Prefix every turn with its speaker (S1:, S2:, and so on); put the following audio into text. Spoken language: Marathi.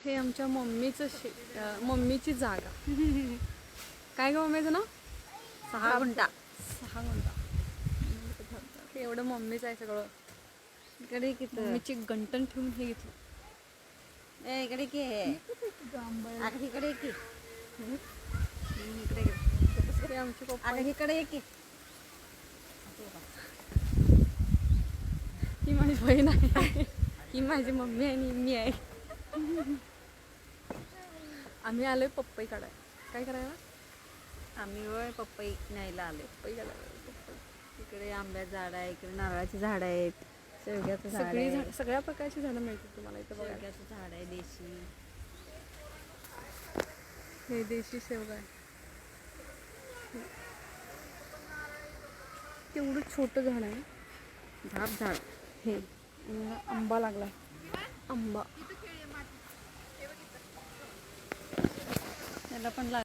S1: हे आमच्या मम्मीची जागा. काय ग मम्मीचं नाव?
S2: 6 गुंठा.
S1: 6 गुंठा. हे एवढं मम्मीच आहे सगळं.
S2: इकडे किती
S1: मम्मीची गंटन ठेवून हे घेतलं.
S2: इकडे की अगं इकडे की इकडे
S1: हे आमचे पप्पा.
S2: अगं इकडे की.
S1: ही माझी बहीण आहे. ही माझी मम्मी आहे आणि मी आहे. आम्ही आलोय पप्पई काढाय. काय करायला?
S2: आम्ही होय पपई न्यायला आले.
S1: पप्पई काढायला.
S2: इकडे आंब्याचं झाड आहे, इकडे नारळाची झाड आहेत, शेवग्याचं झाड
S1: सगळी
S2: आहे,
S1: झाड, सगळ्या प्रकारची झाडं मिळतात तुम्हाला इथं बघायला.
S2: शेवग्याचं झाड आहे देशी.
S1: हे देशी शेवगा आहे. तेवढं छोटं झाड आहे.
S2: झाड
S1: हे आंबा लागला. आंबा
S2: त्याला पण